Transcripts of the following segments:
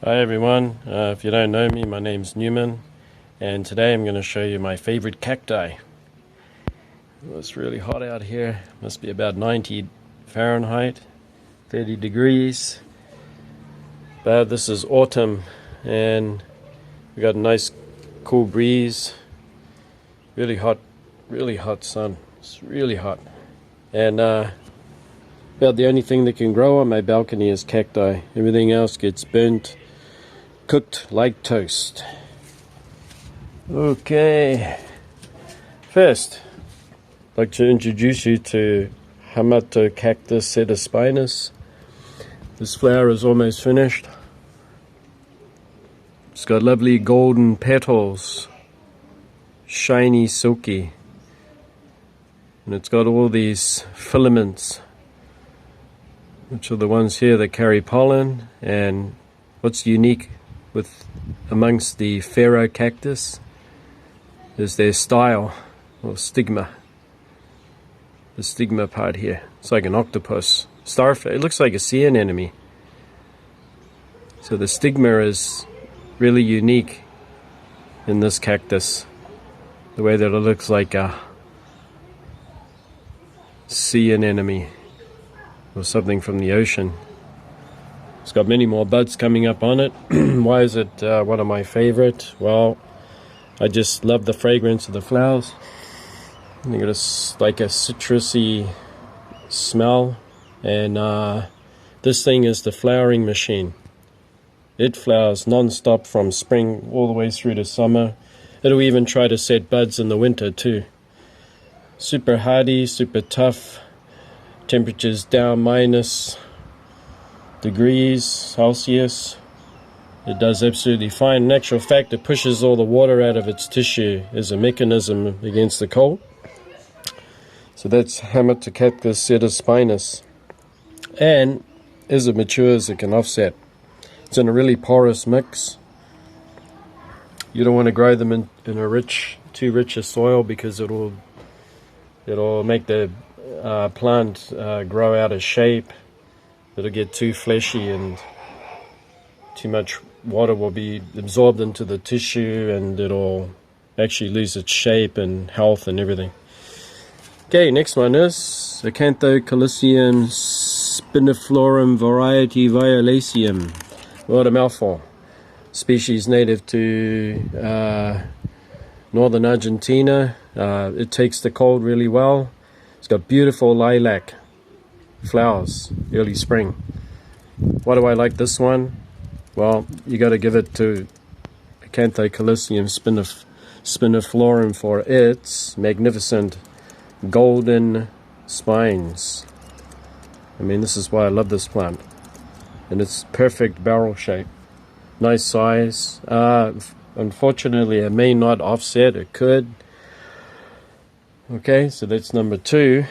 Hi everyone, if you don't know me, my name's Newman, and today I'm going to show you my favorite cacti. Well, it's really hot out here, must be about 90 Fahrenheit, 30 degrees, but this is autumn and we got a nice cool breeze, really hot sun, it's really hot, and about the only thing that can grow on my balcony is cacti. Everything else gets burnt, cooked like toast. Okay, first I'd like to introduce you to Haematocactus setaspinus. This flower is almost finished. It's got lovely golden petals, shiny, silky, and it's got all these filaments, which are the ones here that carry pollen. And what's unique with amongst the Phaerocactus is their style or stigma. The stigma part here, it's like an octopus, starfish. It looks like a sea anemone. So the stigma is really unique in this cactus, the way that it looks like a sea anemone or something from the ocean. It's got many more buds coming up on it. Why is it one of my favorite? Well, I just love the fragrance of the flowers. You got like a citrusy smell, and this thing is the flowering machine. It flowers non-stop from spring all the way through to summer. It'll even try to set buds in the winter too. Super hardy, super tough. Temperatures down minus degrees Celsius. It does absolutely fine. In actual fact, it pushes all the water out of its tissue as a mechanism against the cold. So that's Haematocactus setaspinus. And as it matures, it can offset. It's in a really porous mix. You don't want to grow them in a too rich a soil, because it'll make the plant grow out of shape. It'll get too fleshy and too much water will be absorbed into the tissue, and it'll actually lose its shape and health and everything. Okay, next one is Acanthocalicium spiniflorum variety violaceum. What a mouthful. Species native to northern Argentina. It takes the cold really well. It's got beautiful lilac flowers, early spring. Why do I like this one? Well, you got to give it to Acanthocalicium spiniflorum for its magnificent golden spines. I mean, this is why I love this plant. And it's perfect barrel shape. Nice size. Unfortunately, it may not offset. It could. Okay, so that's number 2.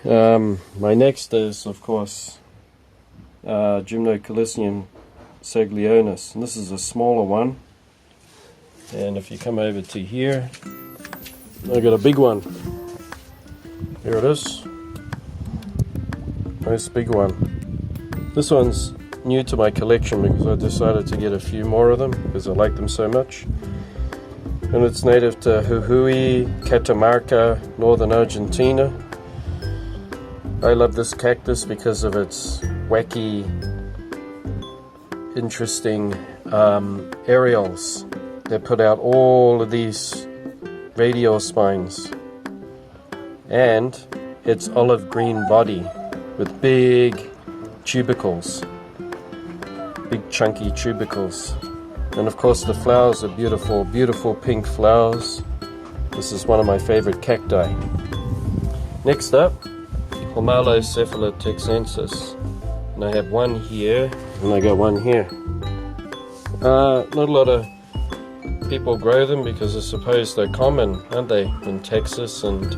My next is, of course, Gymnocalycium saglionis, and this is a smaller one. And if you come over to here, I got a big one. Here it is. Nice big one. This one's new to my collection because I decided to get a few more of them because I like them so much. And it's native to Jujuy, Catamarca, northern Argentina. I love this cactus because of its wacky, interesting areoles that put out all of these radial spines, and its olive green body with big tubercles, big chunky tubercles. And of course the flowers are beautiful, beautiful pink flowers. This is one of my favorite cacti. Next up, Homalocephalotexensis, and I have one here and I got one here. Not a lot of people grow them because I suppose they're common, aren't they, in Texas and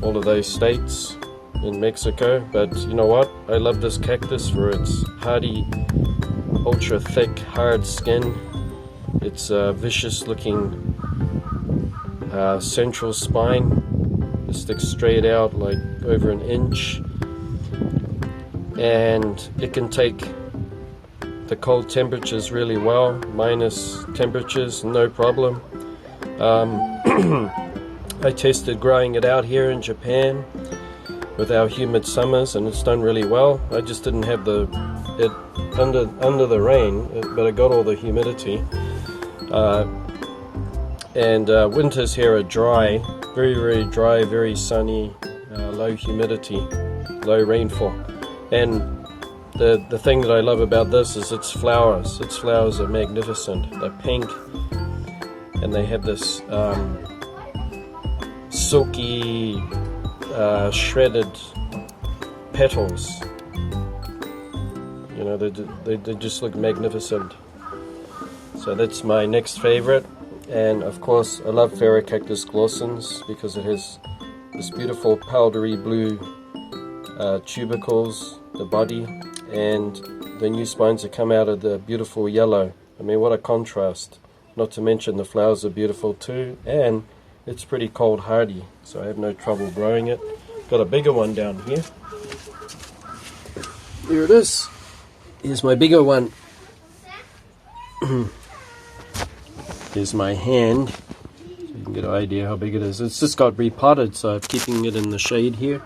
all of those states in Mexico. But you know what, I love this cactus for its hardy, ultra thick, hard skin. It's a vicious looking central spine. It sticks straight out like over an inch, and it can take the cold temperatures really well, minus temperatures, no problem. I tested growing it out here in Japan with our humid summers, and it's done really well. I just didn't have it under the rain, but I got all the humidity. Winters here are dry, very dry, very sunny, low humidity, low rainfall. And the thing that I love about this is its flowers. Its flowers are magnificent. They're pink, and they have this silky, shredded petals. You know, they just look magnificent. So that's my next favorite. And of course, I love Cactus glossans because it has this beautiful powdery blue tubercles, the body, and the new spines that come out of the beautiful yellow. I mean, what a contrast. Not to mention the flowers are beautiful too, and it's pretty cold hardy, so I have no trouble growing it. Got a bigger one down here. Here it is. Here's my bigger one. Here's my hand, so you can get an idea how big it is. It's just got repotted, so I'm keeping it in the shade here.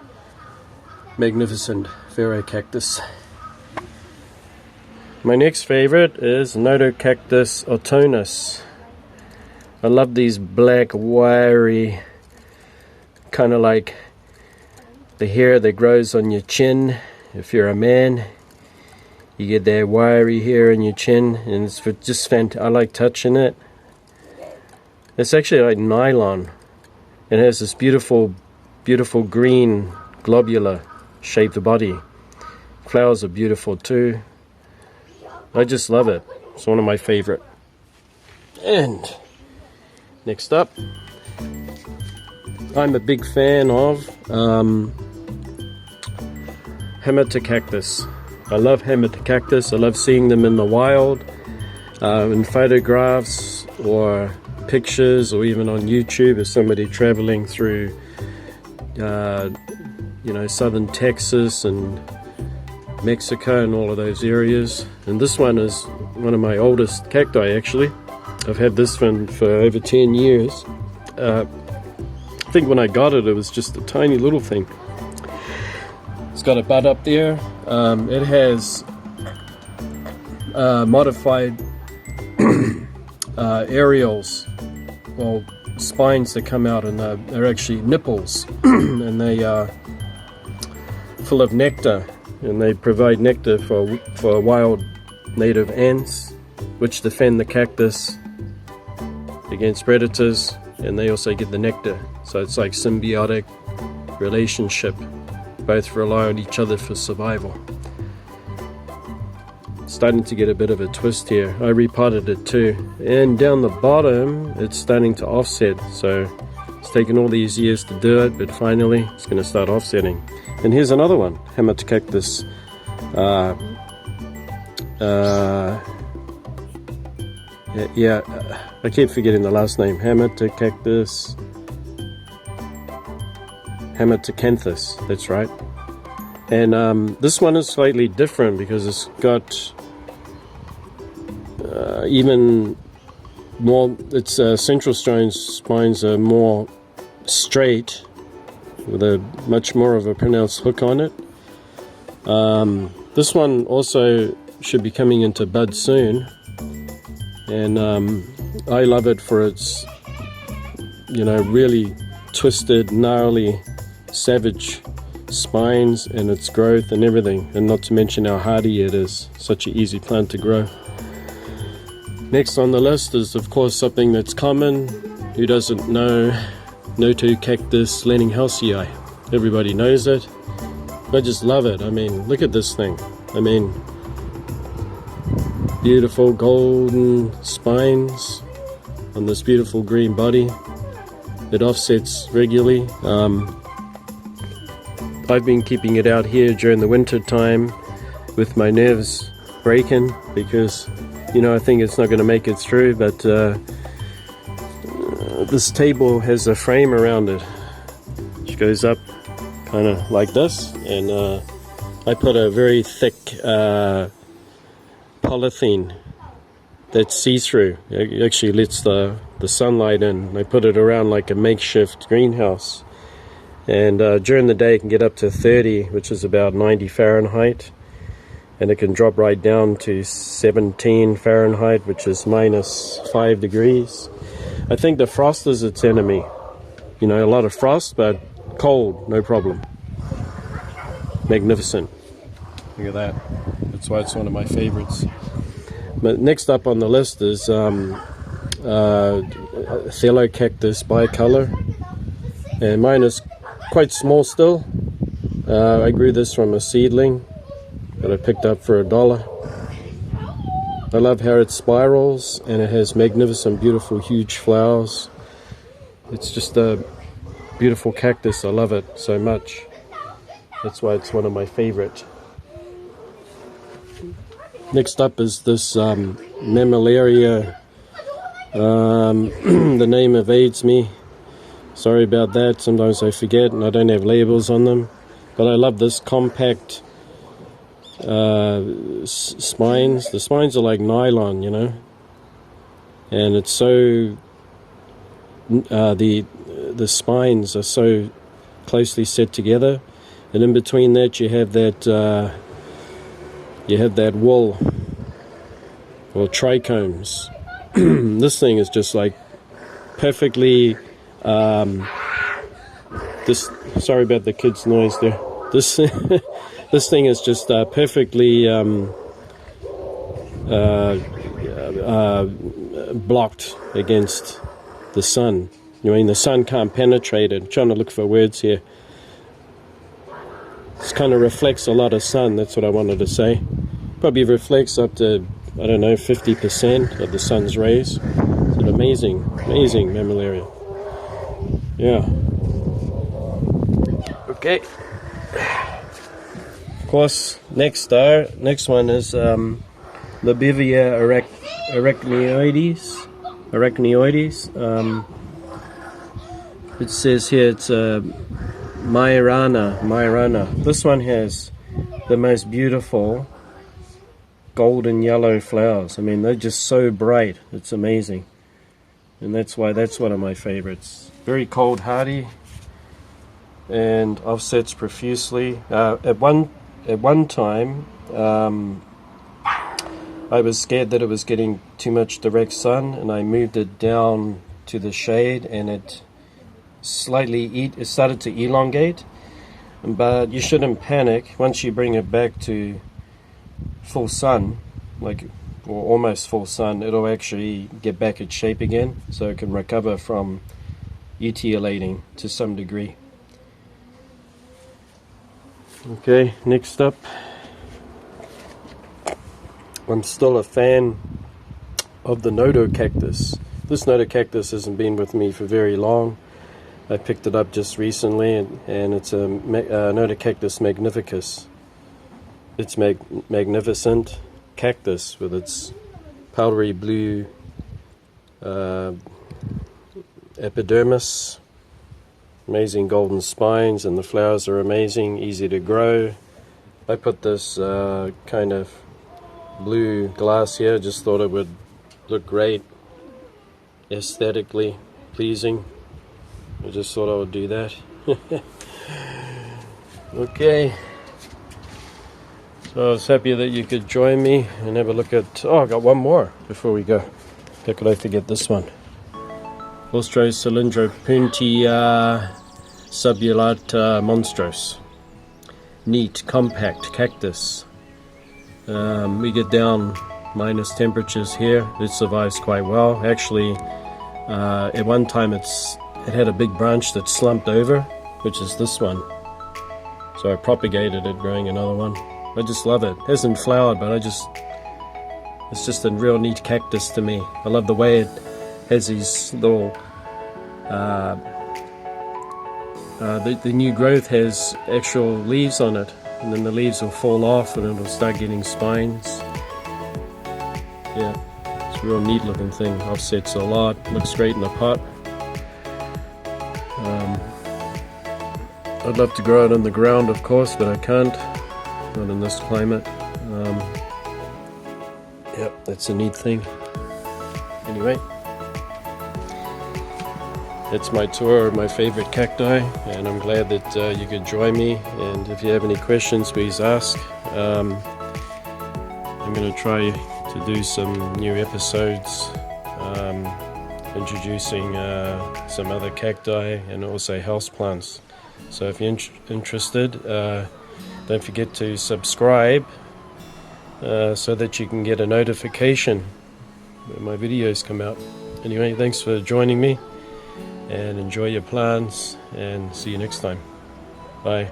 Magnificent Cactus. My next favorite is Cactus autumnus. I love these black, wiry, kind of like the hair that grows on your chin. If you're a man, you get that wiry hair on your chin, and it's just fantastic. I like touching it. It's actually like nylon. It has this beautiful green globular shaped body. Flowers are beautiful too. I just love it. It's one of my favorite. And next up, I'm a big fan of Cactus. I love Cactus. I love seeing them in the wild, in photographs or pictures, or even on YouTube as somebody traveling through southern Texas and Mexico and all of those areas. And this one is one of my oldest cacti actually. I've had this one for over 10 years. I think when I got it, it was just a tiny little thing. It's got a bud up there. It has modified areoles, well, spines that come out, and they're actually nipples, and they are full of nectar, and they provide nectar for wild native ants, which defend the cactus against predators, and they also get the nectar. So it's like symbiotic relationship. Both rely on each other for survival. Starting to get a bit of a twist here. I repotted it too, and down the bottom it's starting to offset, so it's taken all these years to do it, but finally it's going to start offsetting. And here's another one, Cactus. I keep forgetting the last name. Cactus Hematocanthus, that's right. And this one is slightly different because it's got even more, its central spines are more straight with a much more of a pronounced hook on it. This one also should be coming into bud soon, and I love it for its really twisted, gnarly, savage spines and its growth and everything, and not to mention how hardy it is. Such an easy plant to grow. Next on the list is of course something that's common. Who doesn't know Cactus Lenninghausii? Everybody knows it. I just love it. I mean, look at this thing. I mean, beautiful golden spines on this beautiful green body. It offsets regularly. I've been keeping it out here during the winter time with my nerves breaking because I think it's not going to make it through, but this table has a frame around it which goes up kind of like this, and I put a very thick polythene that's see-through. It actually lets the sunlight in. I put it around like a makeshift greenhouse. And during the day it can get up to 30, which is about 90 Fahrenheit. And it can drop right down to 17 Fahrenheit, which is -5 degrees. I think the frost is its enemy. You know, a lot of frost, but cold, no problem. Magnificent. Look at that. That's why it's one of my favorites. But next up on the list is Thello Cactus bicolor. And mine is quite small still. I grew this from a seedling that I picked up for $1. I love how it spirals, and it has magnificent, beautiful, huge flowers. It's just a beautiful cactus. I love it so much. That's why it's one of my favorite. Next up is this Mammillaria. The name evades me. Sorry about that. Sometimes I forget and I don't have labels on them. But I love this compact spines. The spines are like nylon, you know, and it's so the spines are so closely set together, and in between that you have that wool or trichomes. This thing is just like perfectly sorry about the kids' noise there. This this thing is just perfectly blocked against the sun. I mean, the sun can't penetrate it. I'm trying to look for words here. This kind of reflects a lot of sun. That's what I wanted to say. Probably reflects up to, I don't know, 50% of the sun's rays. It's an amazing Mammillaria. Yeah. Okay. Of course, next one is Labivia arachnoides. It says here it's Myrana. This one has the most beautiful golden yellow flowers. I mean, they're just so bright. It's amazing. And that's why that's one of my favorites. Very cold hardy and offsets profusely. At one time, I was scared that it was getting too much direct sun, and I moved it down to the shade, and it started to elongate. But you shouldn't panic. Once you bring it back to full sun, or almost full sun, it'll actually get back its shape again, so it can recover from etiolating to some degree. Okay, next up, I'm still a fan of the Nodo cactus. This Nodo cactus hasn't been with me for very long. I picked it up just recently, and it's a Nodo cactus magnificus. It's magnificent cactus with its powdery blue epidermis, amazing golden spines, and the flowers are amazing, easy to grow. I put this kind of blue glass here, just thought it would look great, aesthetically pleasing. I just thought I would do that. Okay. So I was happy that you could join me and have a look at... Oh, I got one more before we go. How could I forget this one? Austro Cylindropuntia subulata monstros. Neat, compact cactus. We get down minus temperatures here. It survives quite well. Actually, at one time it had a big branch that slumped over, which is this one. So I propagated it, growing another one. I just love it. It hasn't flowered, but it's just a real neat cactus to me. I love the way it has these little, the new growth has actual leaves on it, and then the leaves will fall off and it'll start getting spines. Yeah, it's a real neat looking thing. Offsets a lot, looks great in a pot. I'd love to grow it on the ground, of course, but I can't. Not in this climate. That's a neat thing. Anyway, that's my tour of my favorite cacti, and I'm glad that you could join me. And if you have any questions, please ask. I'm going to try to do some new episodes introducing some other cacti and also houseplants. So if you're interested, don't forget to subscribe so that you can get a notification when my videos come out. Anyway, thanks for joining me, and enjoy your plants, and see you next time. Bye.